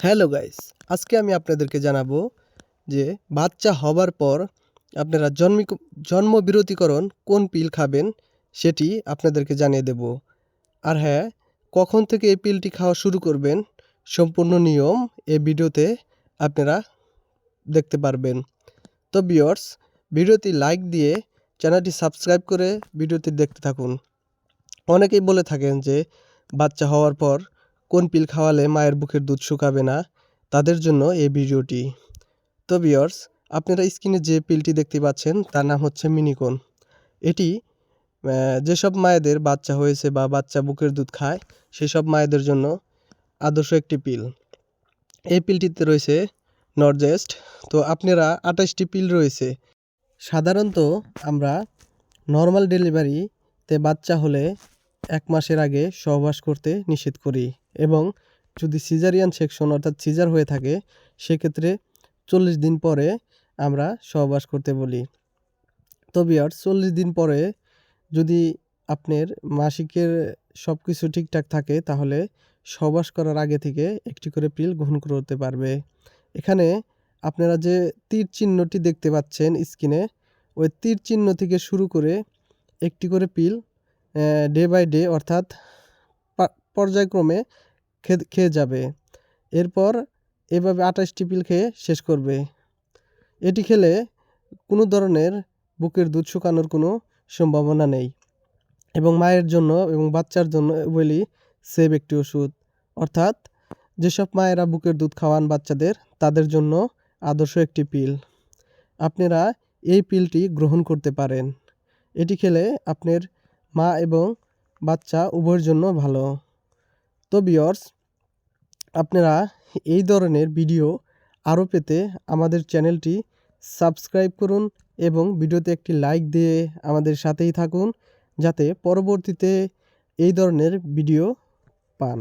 Hello guys, আজকে আমি আপনাদেরকে জানাবো যে বাচ্চা হবার পর আপনারা জন্মবিরতীকরণ কোন পিল খাবেন সেটি আপনাদেরকে জানিয়ে দেব। আর হ্যাঁ, কখন থেকে এই পিলটি খাওয়া শুরু করবেন সম্পূর্ণ নিয়ম এই ভিডিওতে আপনারা দেখতে পারবেন। তো ভিউয়ার্স, ভিডিওটি লাইক দিয়ে চ্যানেলটি সাবস্ক্রাইব করে ভিডিওটি দেখতে থাকুন। অনেকেই বলে থাকেন যে বাচ্চা হওয়ার পর কোন পিল খাওয়ালে মায়ের বুকের দুধ শুকাবে না, তাদের জন্য এই ভিডিওটি। তো ভিউয়ার্স, আপনারা স্ক্রিনে যে পিলটি দেখতে পাচ্ছেন তার নাম হচ্ছে মিনিকন। এটি যেসব মায়েদের বাচ্চা হয়েছে বা বাচ্চা বুকের দুধ খায় সেসব মায়েদের জন্য আদর্শ একটি পিল। এই পিলটিতে রয়েছে নরজেস্ট। তো আপনারা 28টি পিল রয়েছে। সাধারণত আমরা নর্মাল ডেলিভারিতে বাচ্চা হলে 1 মাসের আগে সহবাস করতে নিষেধ করি এবং যদি সিজারিয়ান সেকশন অর্থাৎ সিজার হয়ে থাকে সেক্ষেত্রে 40 দিন পরে আমরা সহবাস করতে বলি। তো ভিউয়ার্স, 40 দিন পরে যদি আপনার মাসিকের সব কিছু ঠিকঠাক থাকে তাহলে সহবাস করার আগে থেকে একটি করে পিল গ্রহণ করতে পারবে। এখানে আপনারা যে তীর চিহ্নটি দেখতে পাচ্ছেন স্ক্রিনে, ওই তীর চিহ্ন থেকে শুরু করে একটি করে পিল ডে বাই ডে অর্থাৎ পর্যায়ক্রমে খেয়ে যাবে। এরপর এভাবে 28টি পিল খেয়ে শেষ করবে। এটি খেলে কোনো ধরনের বুকের দুধ শুকানোর কোনো সম্ভাবনা নেই এবং মায়ের জন্য এবং বাচ্চার জন্য উভয়ই সেফ একটি ওষুধ। অর্থাৎ যেসব মায়েরা বুকের দুধ খাওয়ান বাচ্চাদের তাদের জন্য আদর্শ একটি পিল। আপনারা এই পিলটি গ্রহণ করতে পারেন। এটি খেলে আপনার মা এবং বাচ্চা উভয়ের জন্য ভালো। তো ভিউয়ার্স, আপনারা এই ধরনের ভিডিও আরও পেতে আমাদের চ্যানেলটি সাবস্ক্রাইব করুন এবং ভিডিওতে একটি লাইক দিয়ে আমাদের সাথেই থাকুন যাতে পরবর্তীতে এই ধরনের ভিডিও পান।